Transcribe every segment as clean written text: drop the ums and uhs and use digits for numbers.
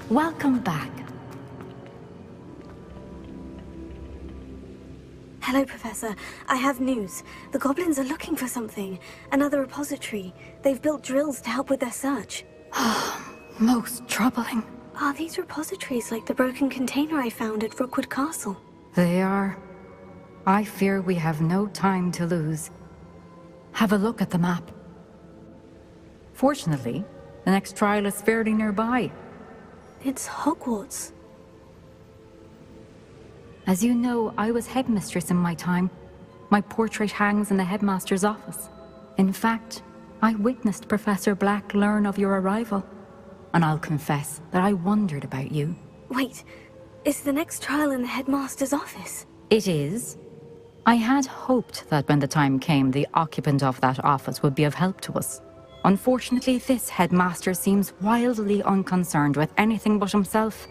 Welcome back. Hello, Professor. I have news. The goblins are looking for something. Another repository. They've built drills to help with their search. Most troubling. Are these repositories like the broken container I found at Rookwood Castle? They are. I fear we have no time to lose. Have a look at the map. Fortunately, the next trial is fairly nearby. It's Hogwarts. As you know, I was headmistress in my time. My portrait hangs in the headmaster's office. In fact, I witnessed Professor Black learn of your arrival. And I'll confess that I wondered about you. Wait, is the next trial in the headmaster's office? It is. I had hoped that when the time came, the occupant of that office would be of help to us. Unfortunately, this headmaster seems wildly unconcerned with anything but himself.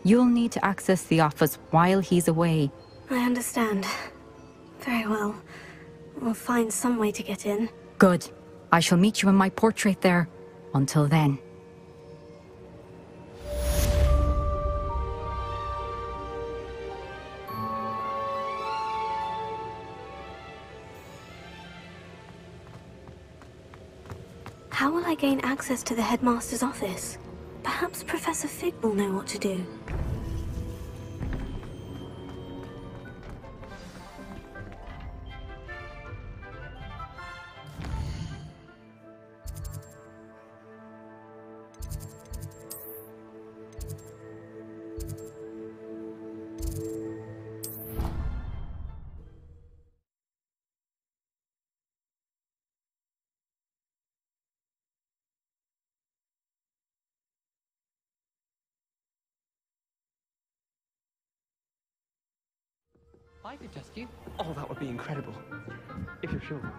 You'll need to access the office while he's away. I understand. Very well. We'll find some way to get in. Good. I shall meet you in my portrait there. Until then. How will I gain access to the headmaster's office? Perhaps Professor Fig will know what to do. I could test you. Oh, that would be incredible. If you're sure.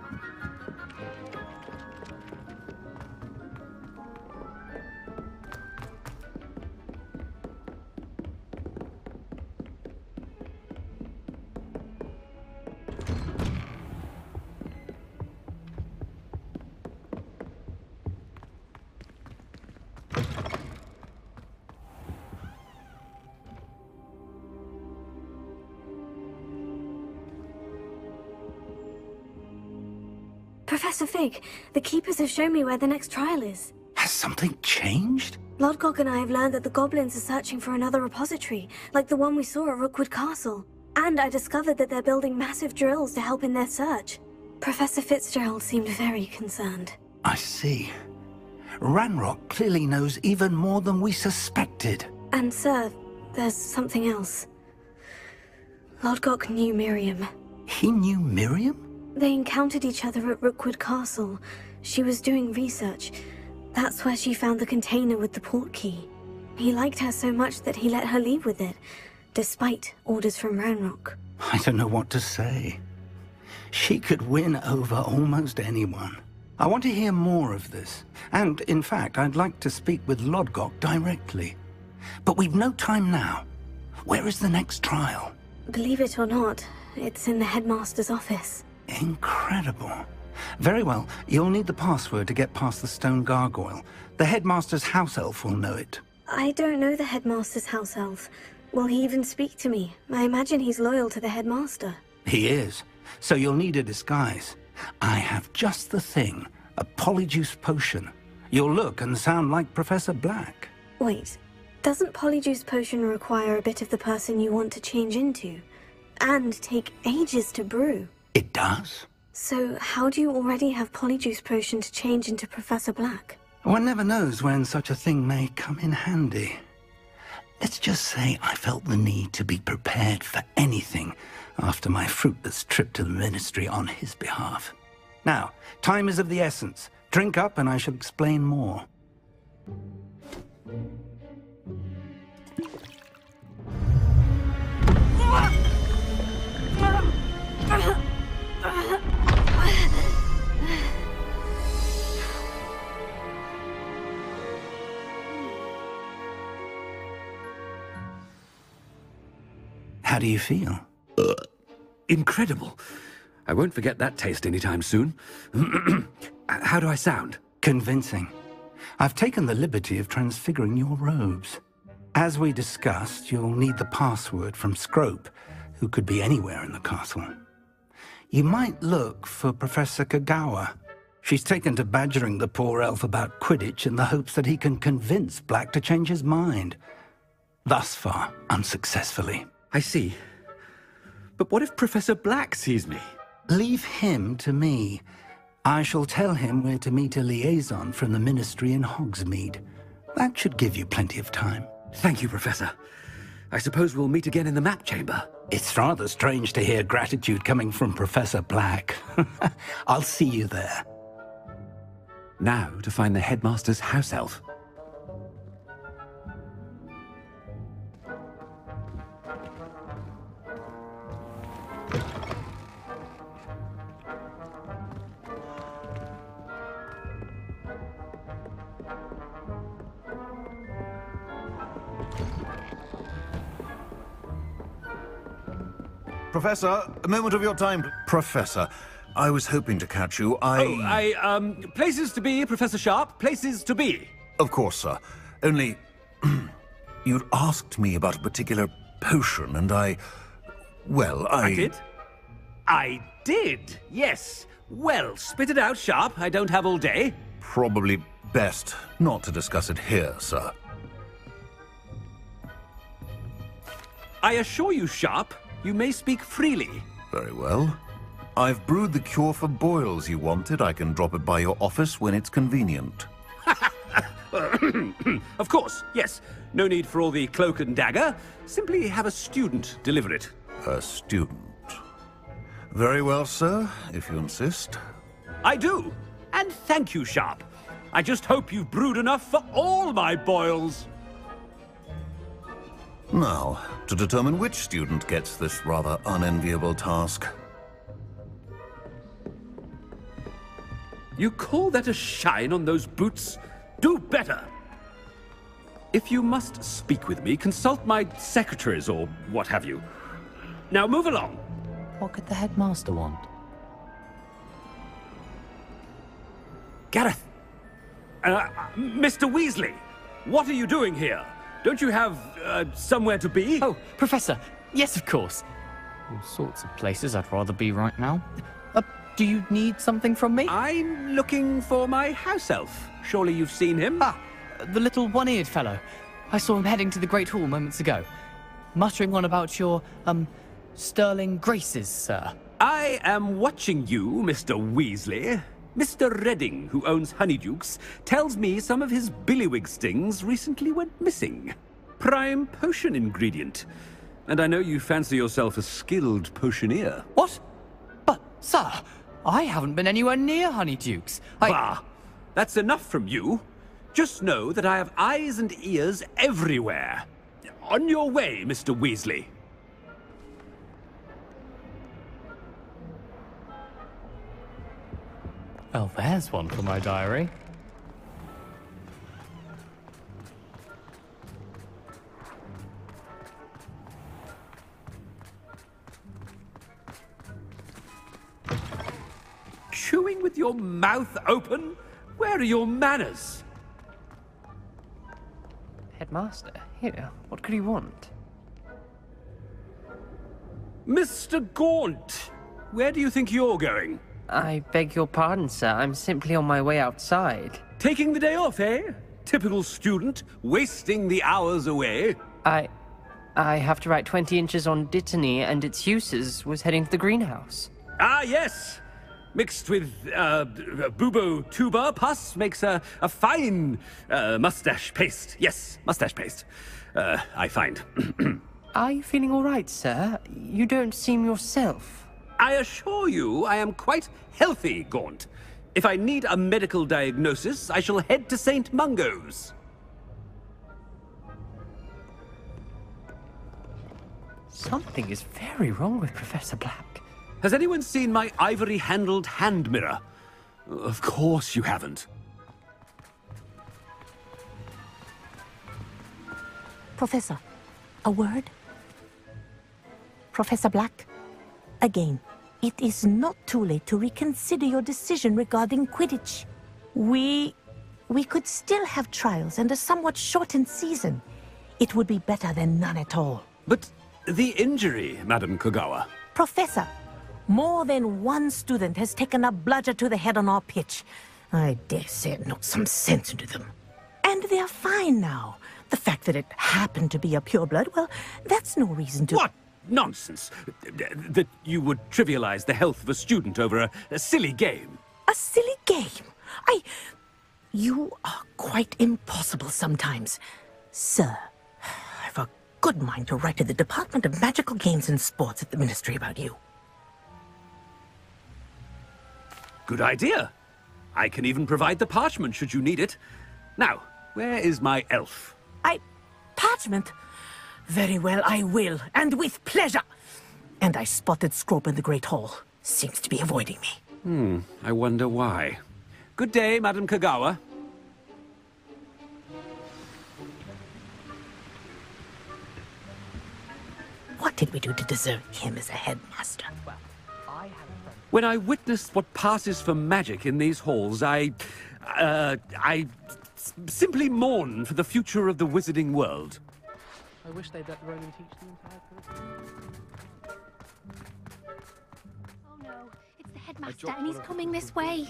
Professor Fig, the Keepers have shown me where the next trial is. Has something changed? Lodgok and I have learned that the goblins are searching for another repository, like the one we saw at Rookwood Castle. And I discovered that they're building massive drills to help in their search. Professor Fitzgerald seemed very concerned. I see. Ranrock clearly knows even more than we suspected. And sir, there's something else. Lodgok knew Miriam. He knew Miriam? They encountered each other at Rookwood Castle. She was doing research. That's where she found the container with the port key. He liked her so much that he let her leave with it, despite orders from Ranrock. I don't know what to say. She could win over almost anyone. I want to hear more of this. And, in fact, I'd like to speak with Lodgok directly. But we've no time now. Where is the next trial? Believe it or not, it's in the headmaster's office. Incredible. Very well, you'll need the password to get past the stone gargoyle. The headmaster's house elf will know it. I don't know the headmaster's house elf. Will he even speak to me? I imagine he's loyal to the headmaster. He is. So you'll need a disguise. I have just the thing. A polyjuice potion. You'll look and sound like Professor Black. Wait, doesn't polyjuice potion require a bit of the person you want to change into? And take ages to brew? It does. So how do you already have polyjuice potion to change into Professor Black? One never knows when such a thing may come in handy. Let's just say I felt the need to be prepared for anything after my fruitless trip to the ministry on his behalf. Now, time is of the essence. Drink up and I shall explain more. How do you feel? Incredible. I won't forget that taste anytime soon. How do I sound? Convincing. I've taken the liberty of transfiguring your robes. As we discussed, you'll need the password from Scrope, who could be anywhere in the castle. You might look for Professor Kagawa. She's taken to badgering the poor elf about Quidditch in the hopes that he can convince Black to change his mind. Thus far, unsuccessfully. I see. But what if Professor Black sees me? Leave him to me. I shall tell him where to meet a liaison from the ministry in Hogsmeade. That should give you plenty of time. Thank you, Professor. I suppose we'll meet again in the map chamber. It's rather strange to hear gratitude coming from Professor Black. I'll see you there. Now to find the headmaster's house elf. Professor, a moment of your time. Professor, I was hoping to catch you. Places to be, Professor Sharp. Places to be. Of course, sir. Only, you'd asked me about a particular potion, and I did? I did, yes. Well, spit it out, Sharp. I don't have all day. Probably best not to discuss it here, sir. I assure you, Sharp, you may speak freely. Very well. I've brewed the cure for boils you wanted. I can drop it by your office when it's convenient. Of course, yes. No need for all the cloak and dagger. Simply have a student deliver it. A student. Very well, sir, if you insist. I do. And thank you, Sharp. I just hope you've brewed enough for all my boils. Now, to determine which student gets this rather unenviable task. You call that a shine on those boots? Do better! If you must speak with me, consult my secretaries or what have you. Now move along. What could the headmaster want? Gareth! Mr. Weasley! What are you doing here? Don't you have, somewhere to be? Oh, Professor! Yes, of course! All sorts of places I'd rather be right now. Do you need something from me? I'm looking for my house elf. Surely you've seen him? Ah, the little one-eared fellow. I saw him heading to the Great Hall moments ago. Muttering on about your, sterling graces, sir. I am watching you, Mr. Weasley. Mr. Redding, who owns Honeydukes, tells me some of his billywig stings recently went missing. Prime potion ingredient. And I know you fancy yourself a skilled potioneer. What? But, sir, I haven't been anywhere near Honeydukes. Bah! That's enough from you. Just know that I have eyes and ears everywhere. On your way, Mr. Weasley. Well, there's one for my diary. Chewing with your mouth open? Where are your manners? Headmaster, here, what could he want? Mr. Gaunt, where do you think you're going? I beg your pardon, sir. I'm simply on my way outside. Taking the day off, eh? Typical student, wasting the hours away. I have to write 20 inches on Dittany and its uses. Was heading to the greenhouse. Ah, yes. mixed with bubo tuber pus makes a fine mustache paste. Yes, mustache paste. I find. Are you feeling all right, sir? You don't seem yourself. I assure you I am quite healthy, Gaunt. If I need a medical diagnosis, I shall head to St. Mungo's. Something is very wrong with Professor Black. Has anyone seen my ivory-handled hand mirror? Of course you haven't. Professor, a word? Professor Black, again, it is not too late to reconsider your decision regarding Quidditch. We could still have trials and a somewhat shortened season. It would be better than none at all. But the injury, Madam Kogawa. Professor, more than one student has taken a bludger to the head on our pitch. I dare say it knocked some sense into them. And they're fine now. The fact that it happened to be a pureblood, well, that's no reason to... What nonsense! That you would trivialize the health of a student over a silly game. A silly game? You are quite impossible sometimes. Sir, I've a good mind to write to the Department of Magical Games and Sports at the Ministry about you. Good idea. I can even provide the parchment should you need it. Now, where is my elf? Parchment? Very well, I will, and with pleasure. And I spotted Scrope in the Great Hall. Seems to be avoiding me. I wonder why. Good day, Madam Kogawa. What did we do to deserve him as a headmaster? When I witnessed what passes for magic in these halls, I simply mourn for the future of the wizarding world. I wish they'd let Ronan teach the entire curriculum. Oh no, it's the headmaster and he's coming this way.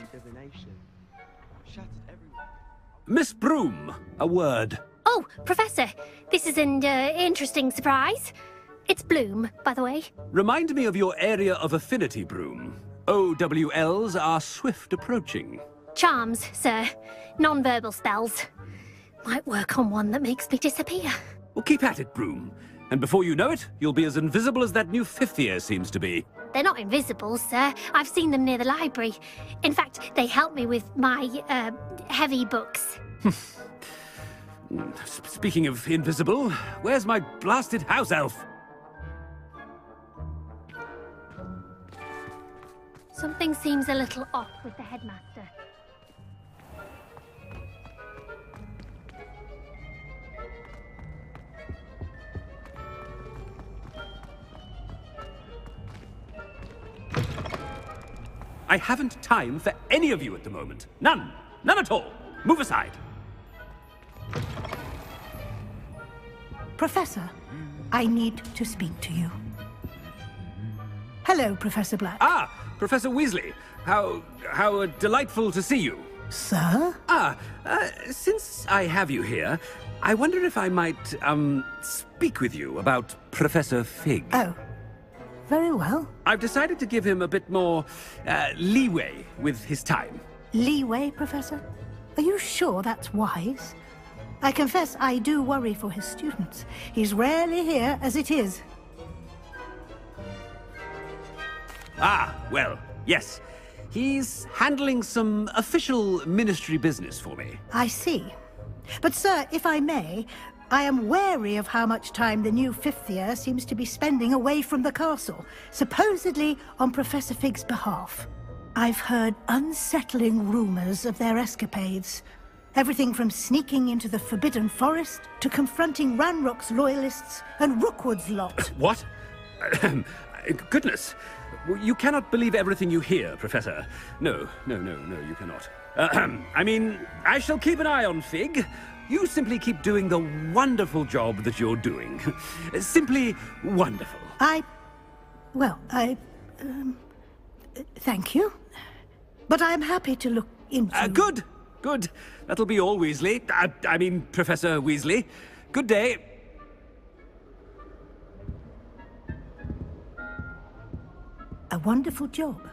Miss Broom, a word. Oh, Professor, this is an interesting surprise. It's Bloom, by the way. Remind me of your area of affinity, Broom. OWLs are swift approaching. Charms, sir. Non-verbal spells. Might work on one that makes me disappear. Well, keep at it, Broom. And before you know it, you'll be as invisible as that new fifth year seems to be. They're not invisible, sir. I've seen them near the library. In fact, they help me with my, heavy books. Speaking of invisible, where's my blasted house elf? Something seems a little off with the headmaster. I haven't time for any of you at the moment. None. None at all. Move aside. Professor, I need to speak to you. Hello, Professor Black. Ah, Professor Weasley. How delightful to see you. Sir? Since I have you here, I wonder if I might, speak with you about Professor Fig. Oh, very well. I've decided to give him a bit more, leeway with his time. Leeway, Professor? Are you sure that's wise? I confess I do worry for his students. He's rarely here as it is. Ah, well, yes. He's handling some official ministry business for me. I see. But, sir, if I may, I am wary of how much time the new fifth year seems to be spending away from the castle, supposedly on Professor Fig's behalf. I've heard unsettling rumors of their escapades. Everything from sneaking into the Forbidden Forest to confronting Ranrock's loyalists and Rookwood's lot. What? Goodness. You cannot believe everything you hear, Professor. No, you cannot. I mean, I shall keep an eye on Fig. You simply keep doing the wonderful job that you're doing. Simply wonderful. Thank you. But I'm happy to look into... Good. That'll be all, Weasley. I mean, Professor Weasley. Good day. A wonderful job.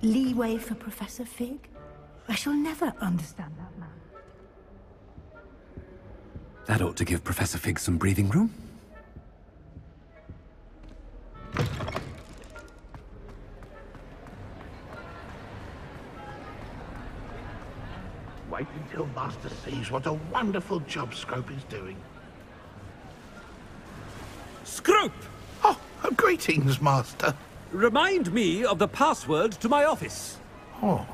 leeway for Professor Fig? I shall never understand that man. That ought to give Professor Fig some breathing room. Wait until Master sees what a wonderful job Scrope is doing. Scrope! Oh, greetings, Master. Remind me of the password to my office. Oh,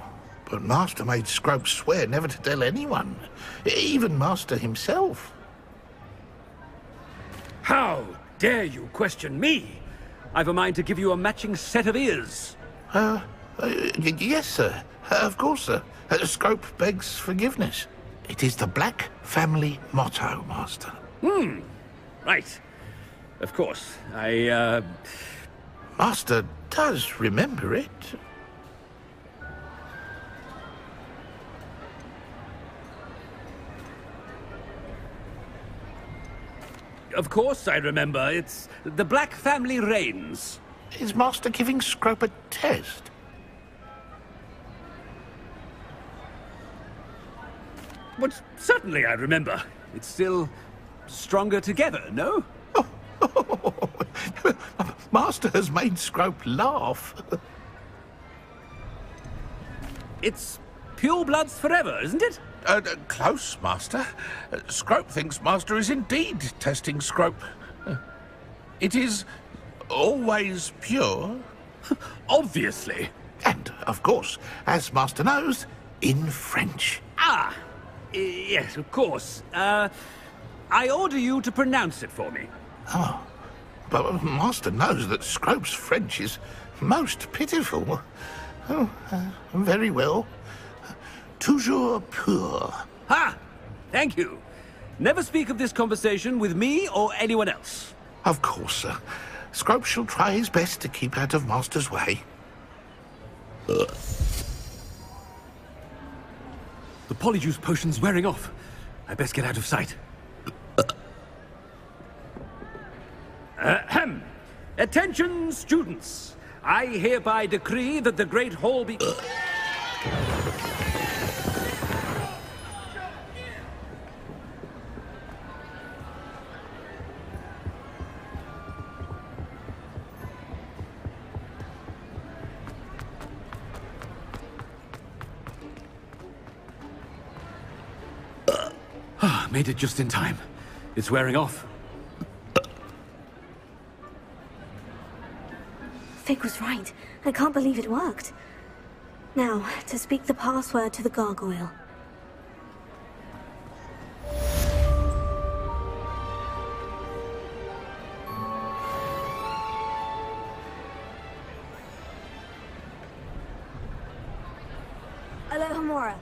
but Master made Scrope swear never to tell anyone, even Master himself. How dare you question me? I've a mind to give you a matching set of ears. Yes, sir. Of course, sir. Scrope begs forgiveness. It is the Black family motto, Master. Right. Of course. Master does remember it. Of course I remember. It's the Black family reigns. Is Master giving Scrope a test? But certainly I remember. It's still stronger together, no? Master has made Scrope laugh. It's pure bloods forever, isn't it? Close, Master. Scrope thinks Master is indeed testing Scrope. It is always pure. Obviously. And, of course, as Master knows, in French. Ah! Yes, of course. I order you to pronounce it for me. Oh, but Master knows that Scrope's French is most pitiful. Oh, very well. Toujours pur. Ha! Thank you. Never speak of this conversation with me or anyone else. Of course, sir. Scrope shall try his best to keep out of Master's way. The polyjuice potion's wearing off. I best get out of sight. Ahem. Attention, students. I hereby decree that the Great Hall be... Made it just in time. It's wearing off. Fig was right. I can't believe it worked. Now, to speak the password to the gargoyle. Alohomora.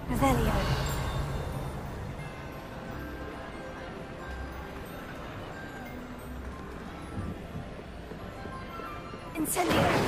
Revelio. Incendio.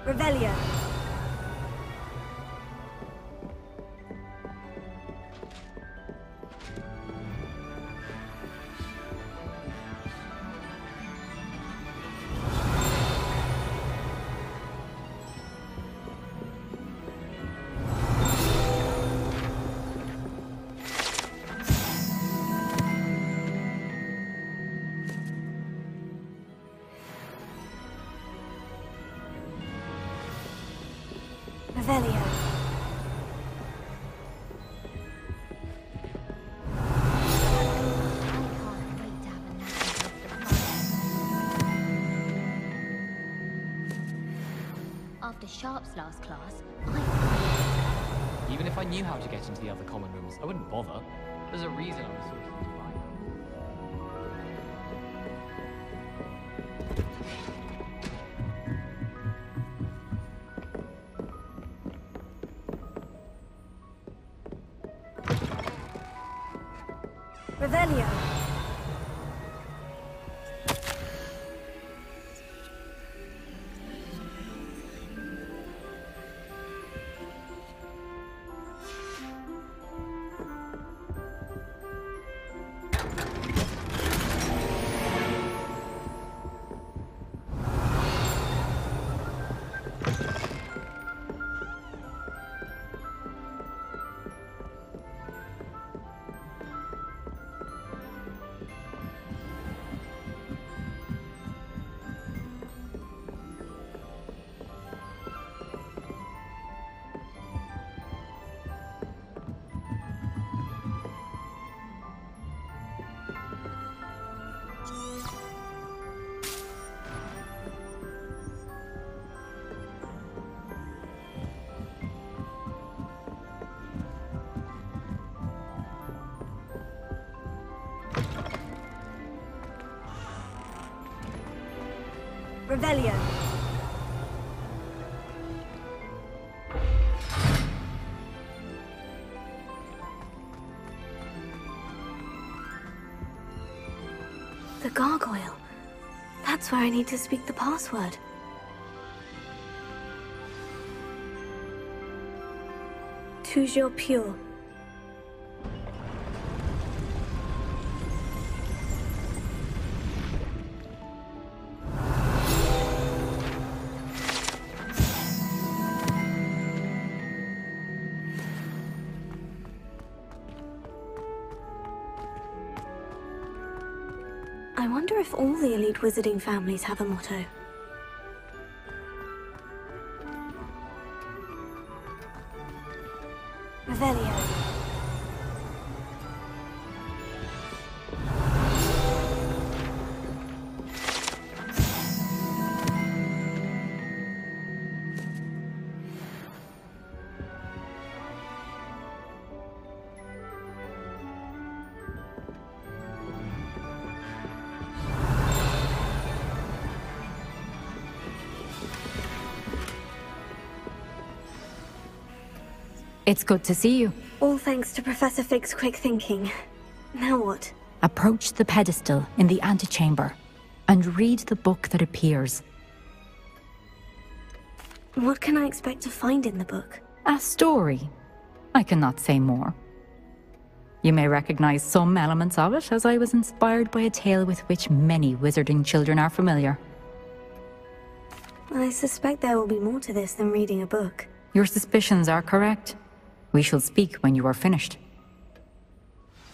Revelio. Revelio. After Sharp's last class, Even if I knew how to get into the other common rooms, I wouldn't bother. There's a reason I was talking to Divine. Revelio. Revelio. The gargoyle. That's where I need to speak the password. Toujours pure. I wonder if all the elite wizarding families have a motto. Revelio. It's good to see you. All thanks to Professor Fig's quick thinking. Now what? Approach the pedestal in the antechamber and read the book that appears. What can I expect to find in the book? A story. I cannot say more. You may recognize some elements of it, as I was inspired by a tale with which many wizarding children are familiar. I suspect there will be more to this than reading a book. Your suspicions are correct. We shall speak when you are finished.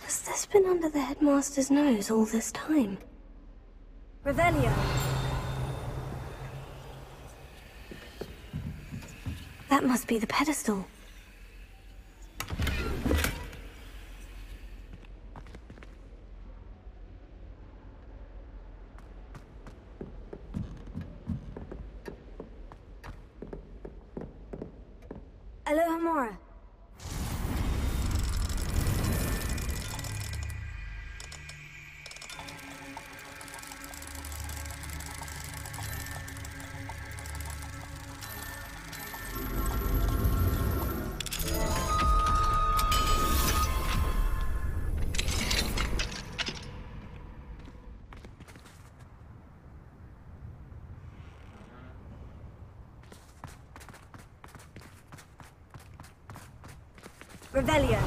Has this been under the headmaster's nose all this time? Revelio. That must be the pedestal. Alohomora. Revelio.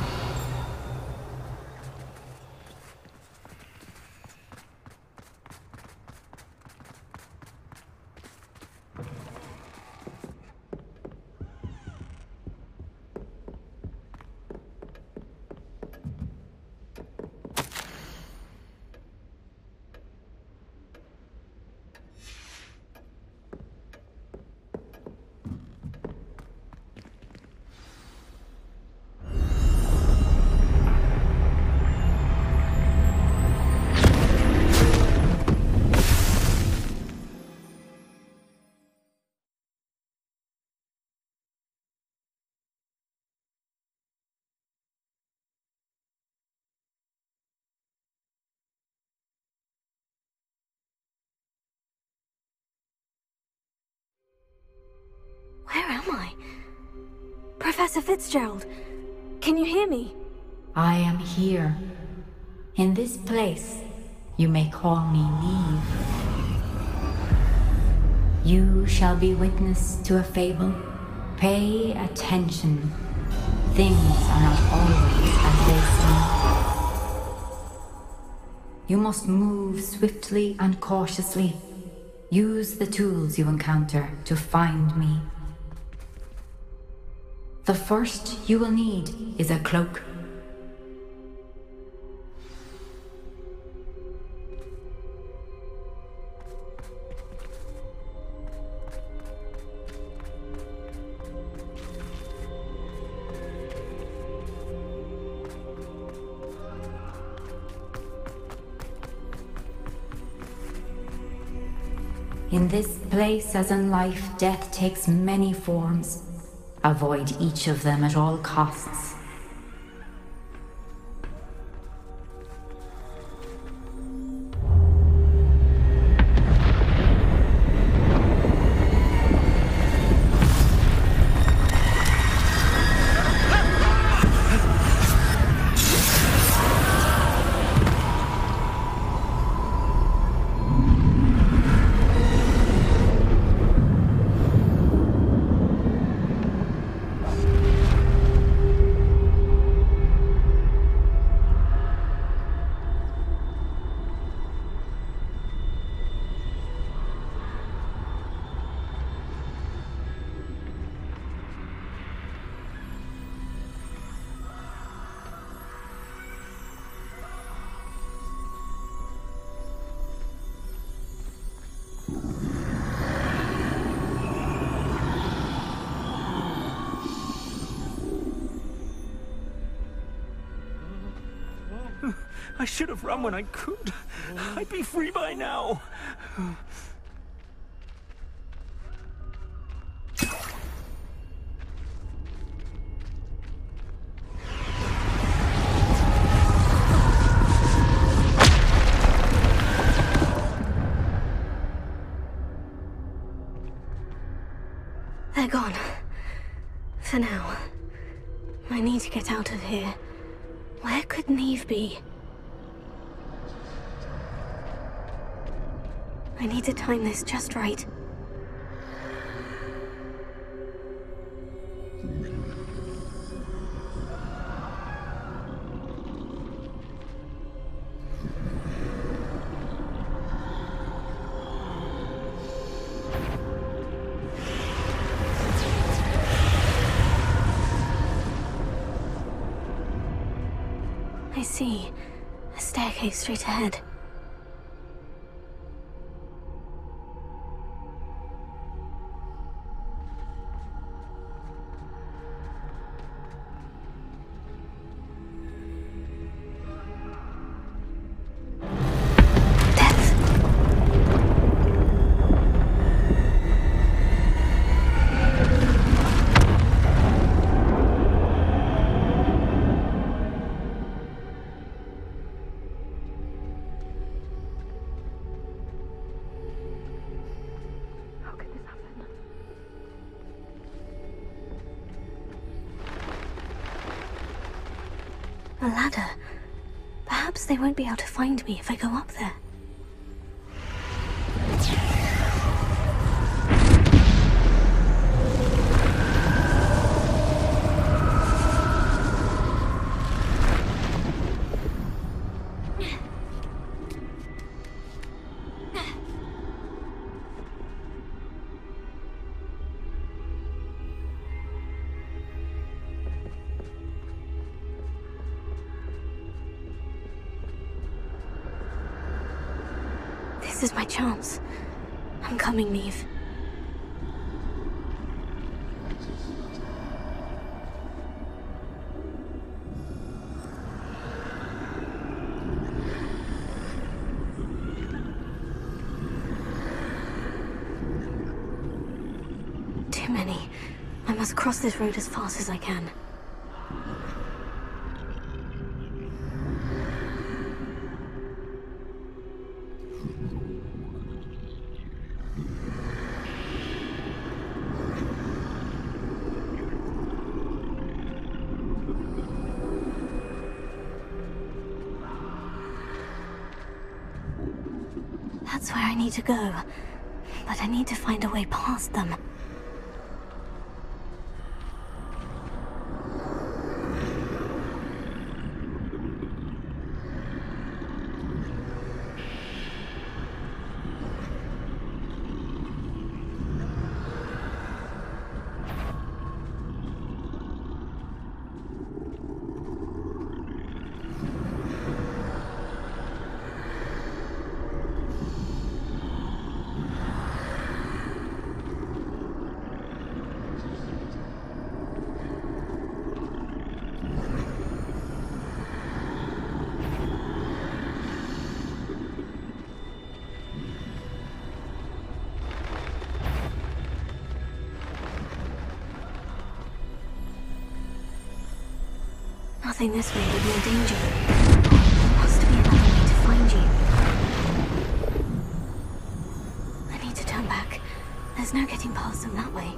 Where am I? Professor Fitzgerald, can you hear me? I am here. In this place, you may call me Neve. You shall be witness to a fable. Pay attention. Things are not always as they seem. You must move swiftly and cautiously. Use the tools you encounter to find me. The first you will need is a cloak. In this place, as in life, death takes many forms. Avoid each of them at all costs. I should have run when I could. I'd be free by now. They're gone. For now. I need to get out of here. Where could Neve be? I need to time this just right. I see. A staircase straight ahead. A ladder. Perhaps they won't be able to find me if I go up there. This is my chance. I'm coming, Neve. Too many. I must cross this road as fast as I can. That's where I need to go, but I need to find a way past them. Nothing this way would mean danger. There must be another way to find you. I need to turn back. There's no getting past them that way.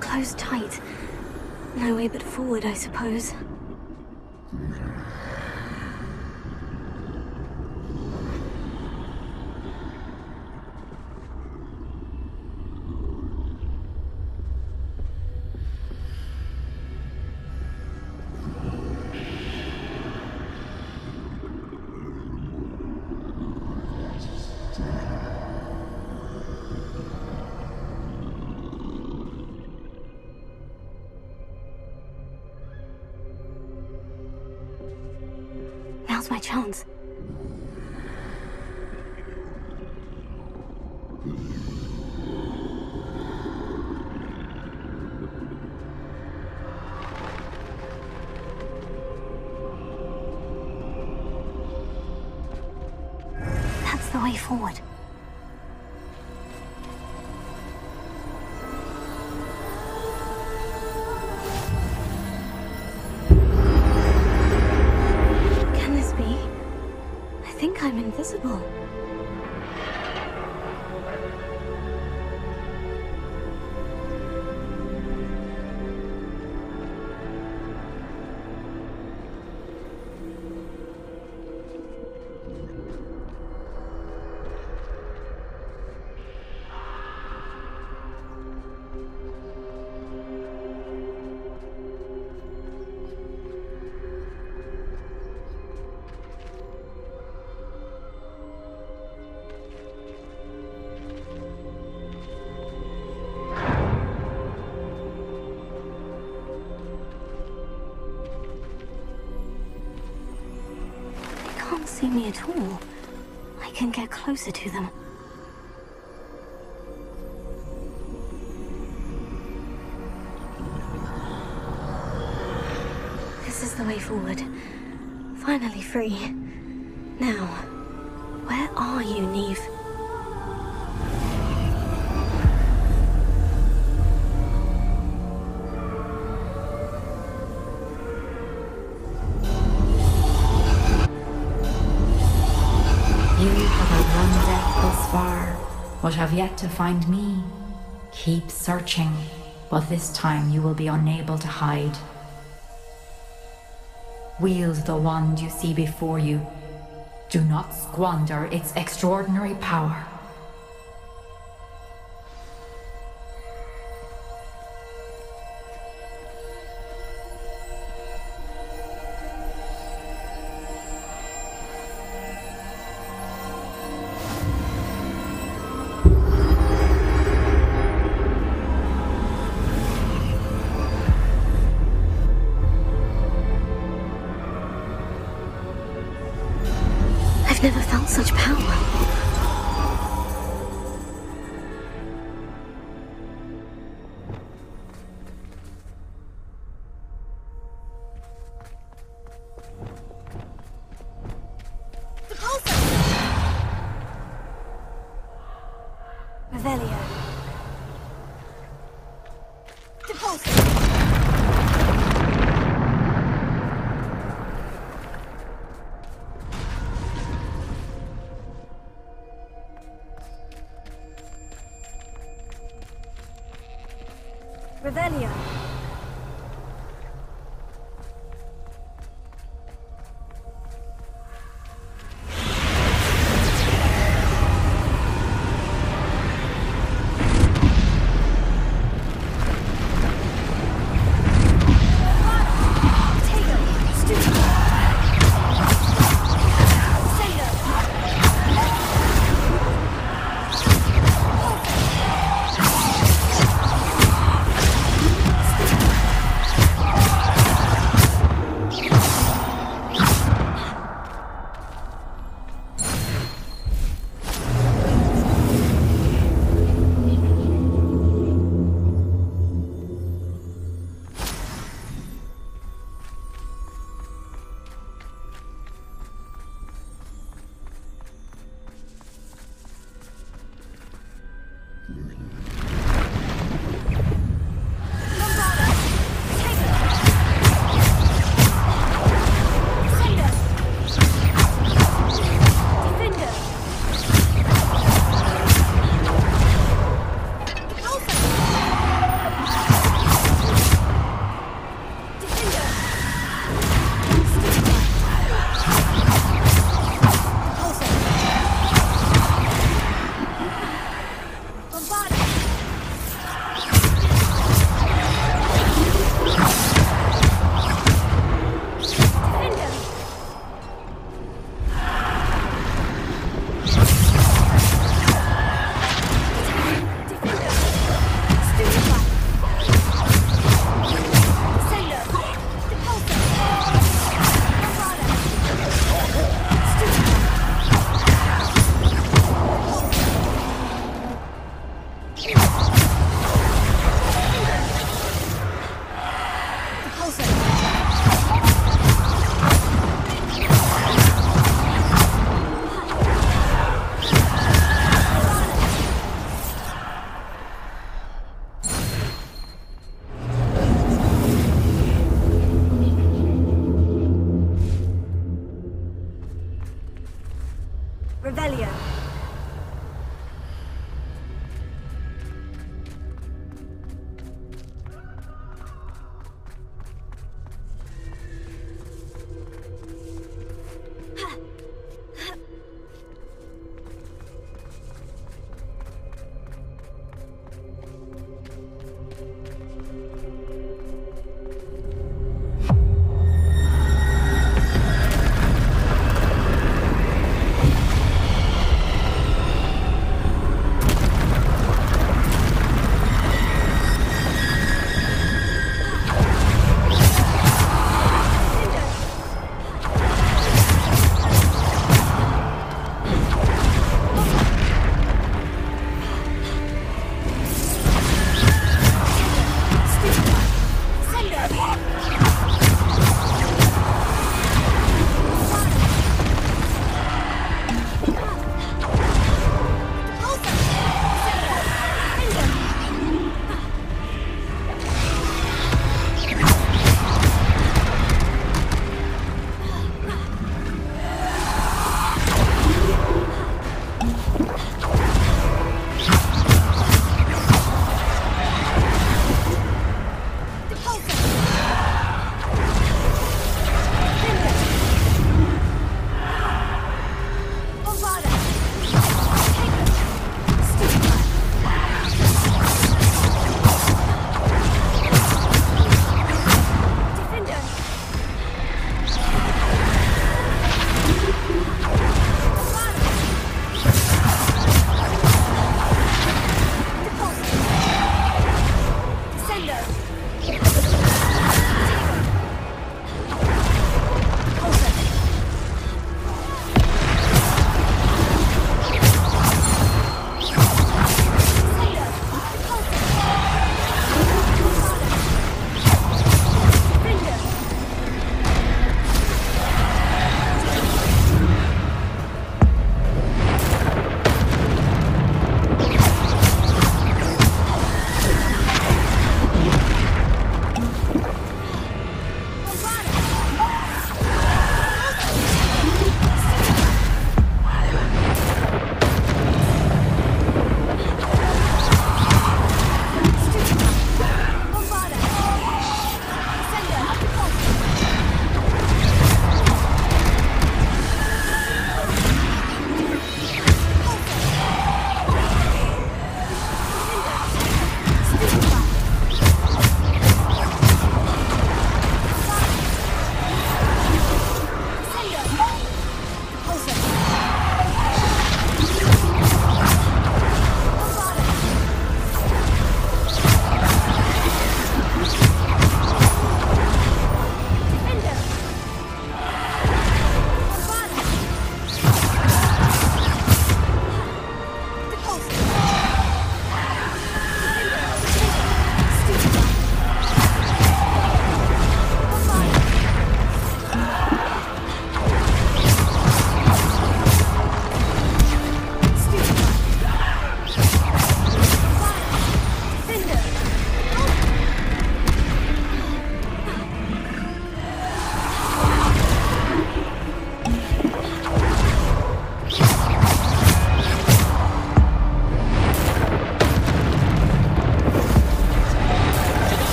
Closed tight. No way but forward, I suppose. Now's my chance. That's the way forward. I'm invisible. Can't see me at all. I can get closer to them. This is the way forward. Finally free. Now, where are you, Neve? But have yet to find me. Keep searching, but this time you will be unable to hide. Wield the wand you see before you. Do not squander its extraordinary power. I've never felt such power. Revelio. Revelio. Revelio.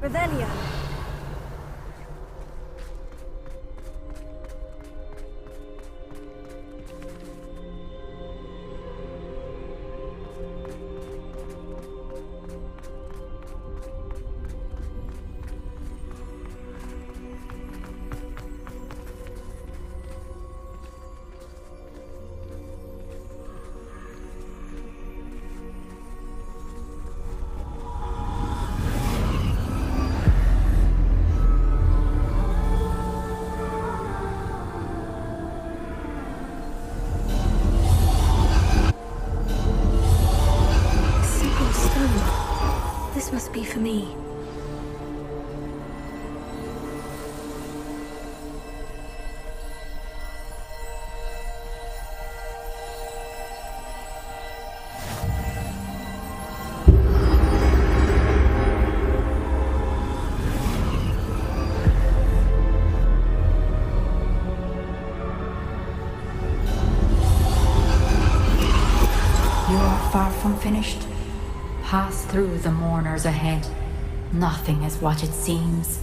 Revelio. Must be for me. You are far from finished. Pass through the mourners ahead. Nothing is what it seems.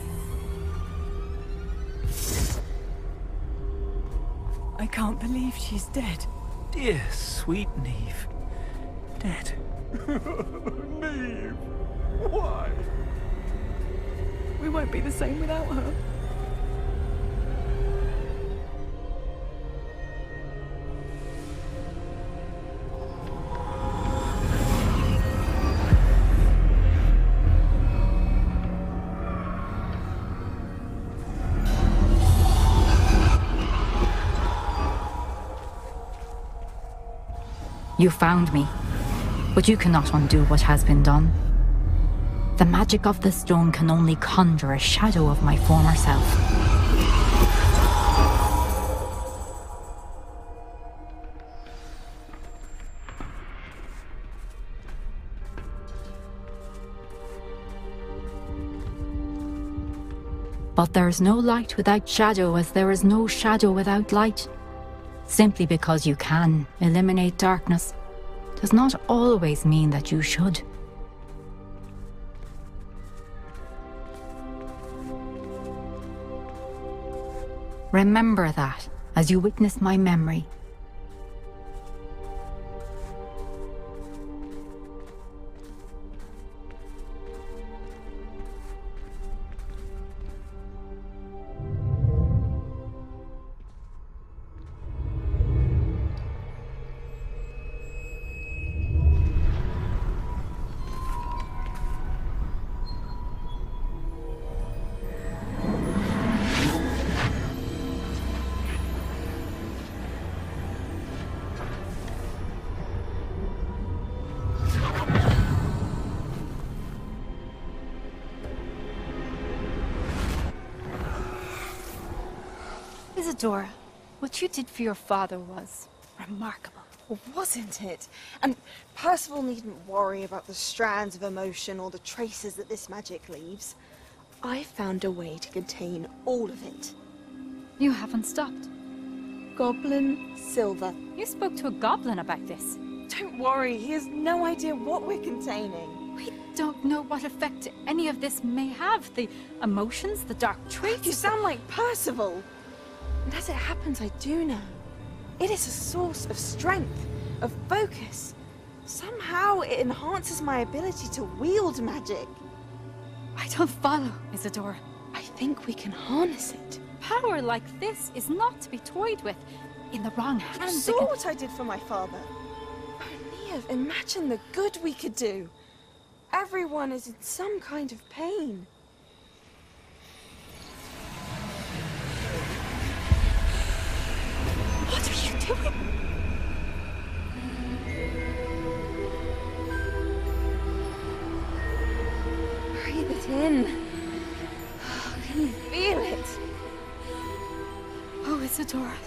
I can't believe she's dead. Dear, sweet Neve. Dead. Neve! Why? We won't be the same without her. You found me, but you cannot undo what has been done. The magic of the stone can only conjure a shadow of my former self. But there is no light without shadow, as there is no shadow without light. Simply because you can eliminate darkness does not always mean that you should. Remember that as you witness my memory. Isadora, what you did for your father was remarkable. Well, wasn't it? And Percival needn't worry about the strands of emotion or the traces that this magic leaves. I found a way to contain all of it. You haven't stopped. Goblin silver. You spoke to a goblin about this. Don't worry, he has no idea what we're containing. We don't know what effect any of this may have. The emotions, the dark traits. You sound like Percival. And as it happens, I do know. It is a source of strength, of focus. Somehow it enhances my ability to wield magic. I don't follow, Isadora. I think we can harness it. Power like this is not to be toyed with. In the wrong hands, You saw what I did for my father. Oh, Neve, imagine the good we could do. Everyone is in some kind of pain. What are you doing? Breathe it in. Can you feel it? Oh, Isadora.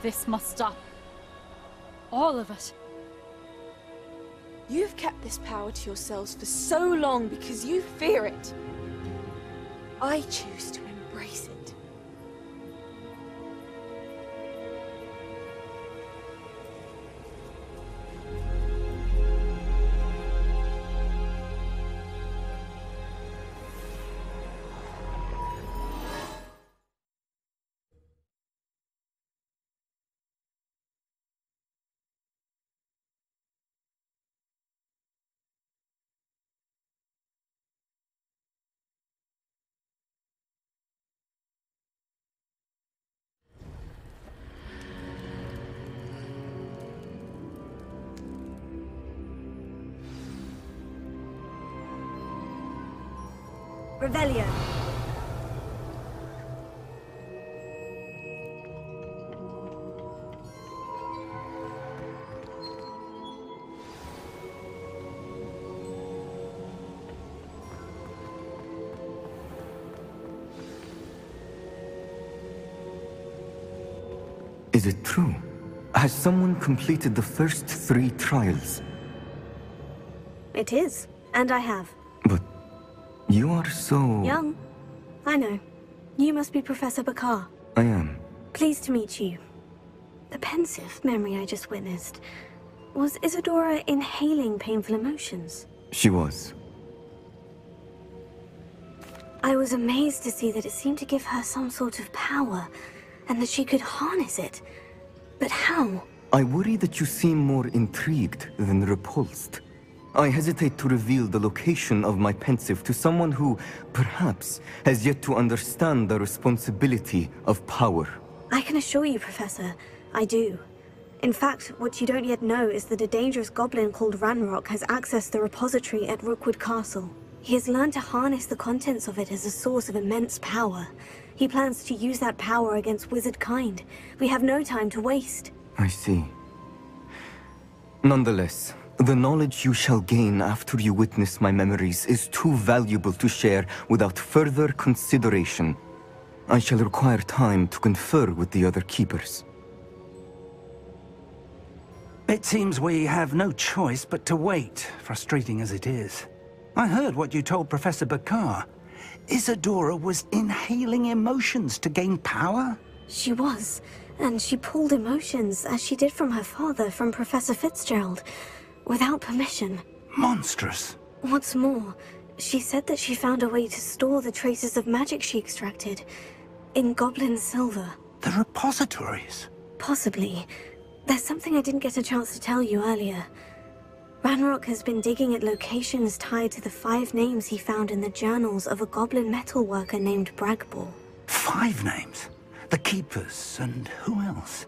This must stop. All of it. You've kept this power to yourselves for so long because you fear it. I choose to embrace it. Revelio. Is it true? Has someone completed the first 3 trials? It is, and I have. But you are so... Young. I know. You must be Professor Bakar. I am. Pleased to meet you. The pensive memory I just witnessed. Was Isadora inhaling painful emotions? She was. I was amazed to see that it seemed to give her some sort of power, and that she could harness it. But how? I worry that you seem more intrigued than repulsed. I hesitate to reveal the location of my pensive to someone who, perhaps, has yet to understand the responsibility of power. I can assure you, Professor, I do. In fact, what you don't yet know is that a dangerous goblin called Ranrock has accessed the repository at Rookwood Castle. He has learned to harness the contents of it as a source of immense power. He plans to use that power against wizard kind. We have no time to waste. I see. Nonetheless, the knowledge you shall gain after you witness my memories is too valuable to share without further consideration. I shall require time to confer with the other keepers. It seems we have no choice but to wait, frustrating as it is. I heard what you told Professor Bakar. Isadora was inhaling emotions to gain power? She was, and she pulled emotions, as she did from her father, from Professor Fitzgerald, without permission. Monstrous. What's more, she said that she found a way to store the traces of magic she extracted in goblin silver. The repositories? Possibly. There's something I didn't get a chance to tell you earlier. Ranrock has been digging at locations tied to the 5 names he found in the journals of a goblin metalworker named Bragball. 5 names? The Keepers, and who else?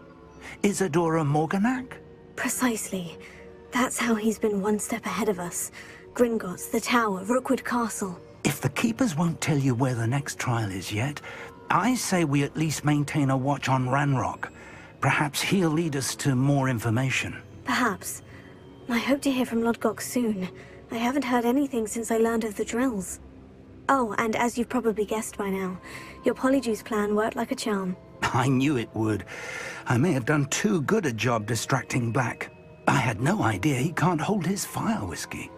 Isadora Morganac? Precisely. That's how he's been one step ahead of us. Gringotts, the Tower, Rookwood Castle. If the Keepers won't tell you where the next trial is yet, I say we at least maintain a watch on Ranrock. Perhaps he'll lead us to more information. Perhaps. I hope to hear from Lodgok soon. I haven't heard anything since I learned of the drills. Oh, and as you've probably guessed by now, your polyjuice plan worked like a charm. I knew it would. I may have done too good a job distracting Black. I had no idea he can't hold his fire whiskey.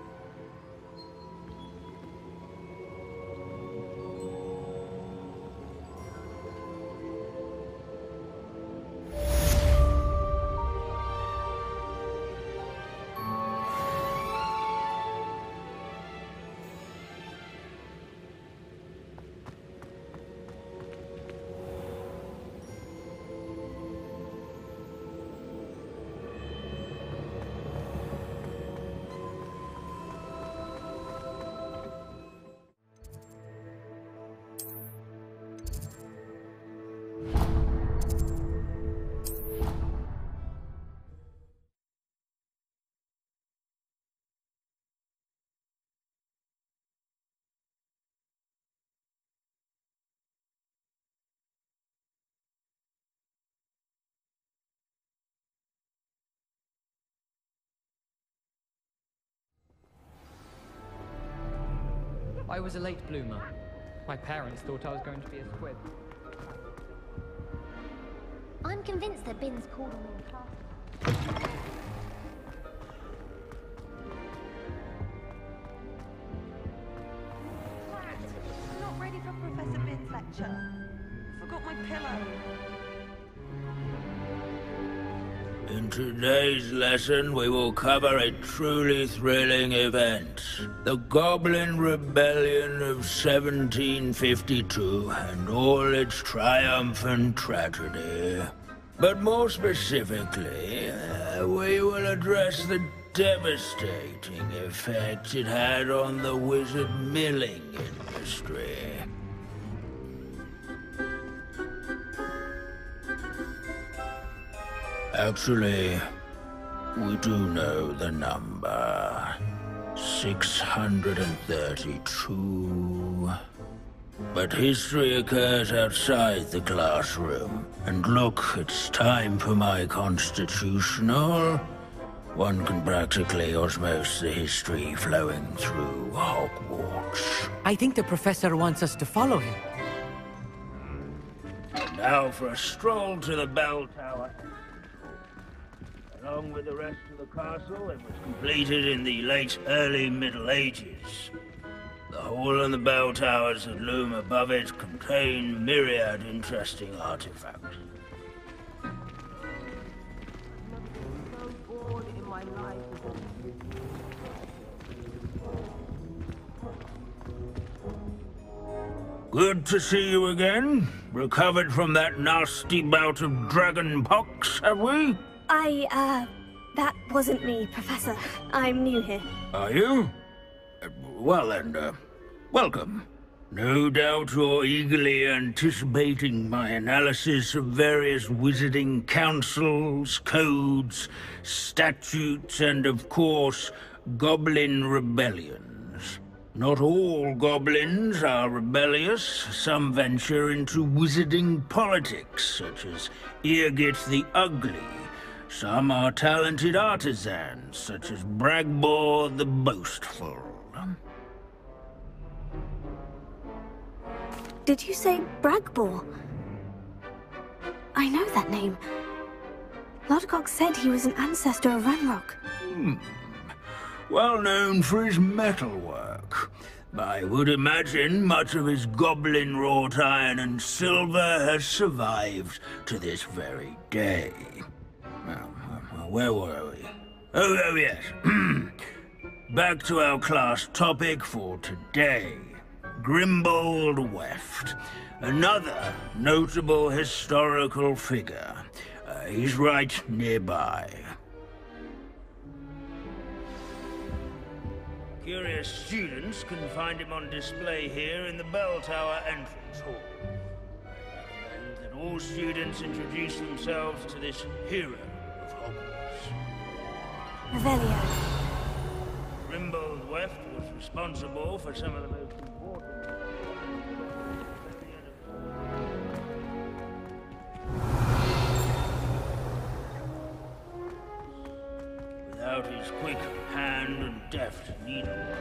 I was a late bloomer. My parents thought I was going to be a squib. I'm convinced that Bin's called on all class. I'm not ready for Professor Bin's lecture. Forgot my pillow. In today's lesson, we will cover a truly thrilling event. The Goblin Rebellion of 1752 and all its triumphant tragedy. But more specifically, we will address the devastating effect it had on the wizard milling industry. Actually, we do know the number. 632. But history occurs outside the classroom. And look, it's time for my constitutional. One can practically osmose the history flowing through Hogwarts. I think the professor wants us to follow him. And now for a stroll to the bell tower. Along with the rest of the castle, it was completed in the late early Middle Ages. The hall and the bell towers that loom above it contain myriad interesting artifacts. Good to see you again. Recovered from that nasty bout of dragon pox, have we? That wasn't me, Professor. I'm new here. Are you? Well then, welcome. No doubt you're eagerly anticipating my analysis of various wizarding councils, codes, statutes, and of course, goblin rebellions. Not all goblins are rebellious. Some venture into wizarding politics, such as Eargit the Ugly. Some are talented artisans, such as Bragbor the Boastful. Did you say Bragbor? I know that name. Lodgok said he was an ancestor of Ranrock. Well known for his metalwork. I would imagine much of his goblin-wrought iron and silver has survived to this very day. Where were we? Oh yes. Back to our class topic for today. Grimbold Weft. Another notable historical figure. He's right nearby. Curious students can find him on display here in the Bell Tower entrance hall. And that all students introduce themselves to this hero of Hogwarts. Revelio. Grimbold Weft was responsible for some of the most important... Without his quick hand and deft needlework.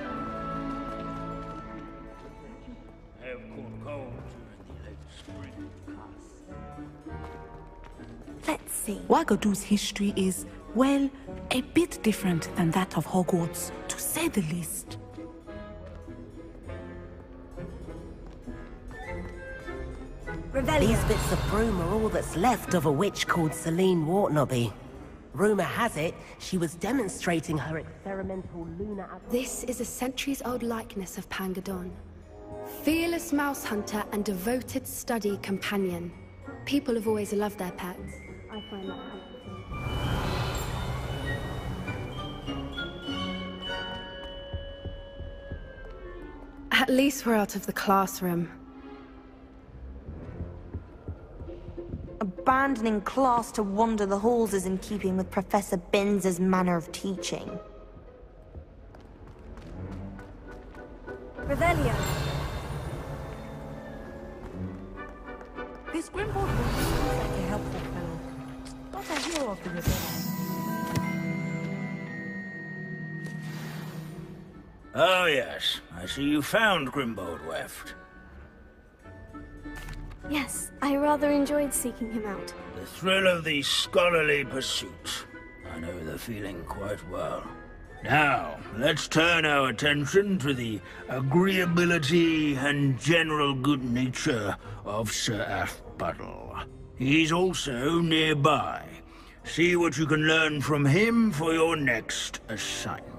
Let's see. Wagadu's history is, well, a bit different than that of Hogwarts, to say the least. These bits of broom are all that's left of a witch called Celine Wartnobby. Rumour has it, she was demonstrating her experimental lunar... This is a centuries-old likeness of Pangadon. Fearless mouse hunter and devoted study companion. People have always loved their pets. I find that comforting. At least we're out of the classroom. Abandoning class to wander the halls is in keeping with Professor Binns' manner of teaching. Revelio. This Grimbold seems like a helpful fellow. Not a hero of the rebellion. Oh yes, I see you found Grimbold Weft. Yes, I rather enjoyed seeking him out. The thrill of the scholarly pursuit. I know the feeling quite well. Now, let's turn our attention to the agreeability and general good nature of Sir Aphbuttle. He's also nearby. See what you can learn from him for your next assignment.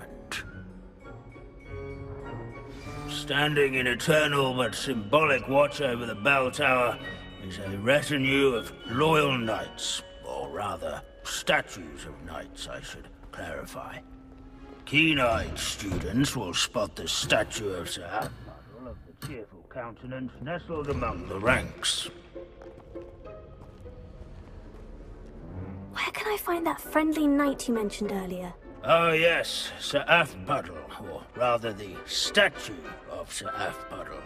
Standing in eternal but symbolic watch over the bell tower is a retinue of loyal knights, or rather, statues of knights, I should clarify. Keen-eyed students will spot the statue of Sir Aphbuttle of the cheerful countenance nestled among the ranks. Where can I find that friendly knight you mentioned earlier? Oh yes, Sir Aphbuttle, or rather the statue of Sir Aphbuttle.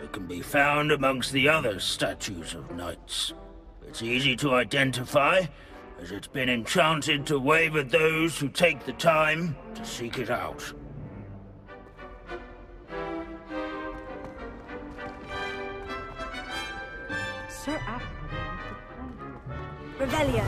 It can be found amongst the other statues of knights. It's easy to identify, as it's been enchanted to wave at those who take the time to seek it out. Sir Aphbuttle. Revelio.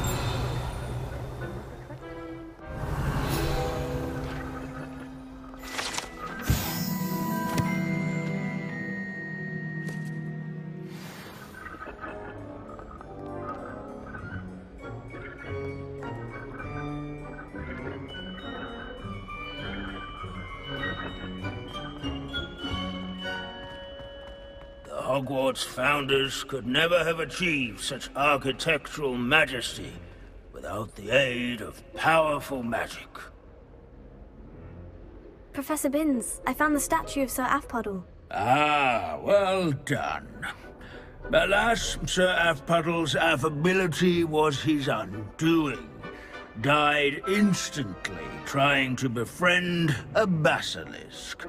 Hogwarts founders could never have achieved such architectural majesty without the aid of powerful magic. Professor Binns, I found the statue of Sir Aphbuttle. Ah, well done. Alas, Sir Aphbuttle's affability was his undoing. Died instantly trying to befriend a basilisk.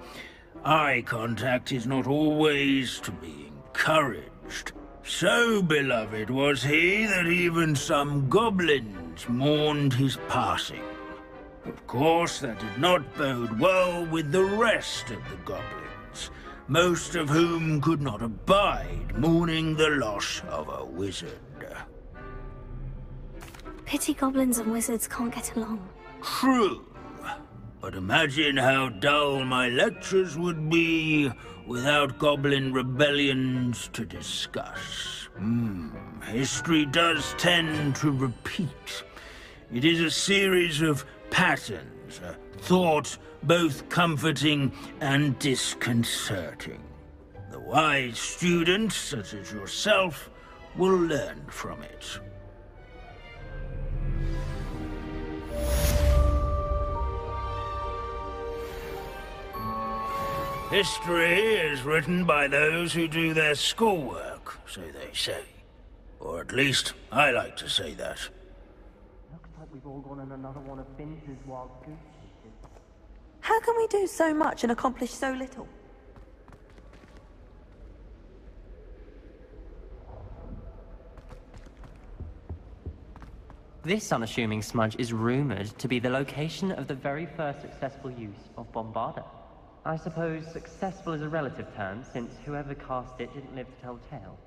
Eye contact is not always to be encouraged. So beloved was he that even some goblins mourned his passing. Of course, that did not bode well with the rest of the goblins, most of whom could not abide mourning the loss of a wizard. Pity goblins and wizards can't get along. True. But imagine how dull my lectures would be without goblin rebellions to discuss. History does tend to repeat. It is a series of patterns, a thought both comforting and disconcerting. The wise students, such as yourself, will learn from it. History is written by those who do their schoolwork, so they say. Or at least, I like to say that. Looks like we've all gone on another one of Binns' wild goose chases. How can we do so much and accomplish so little? This unassuming smudge is rumored to be the location of the very first successful use of Bombarda. I suppose successful is a relative term, since whoever cast it didn't live to tell tale.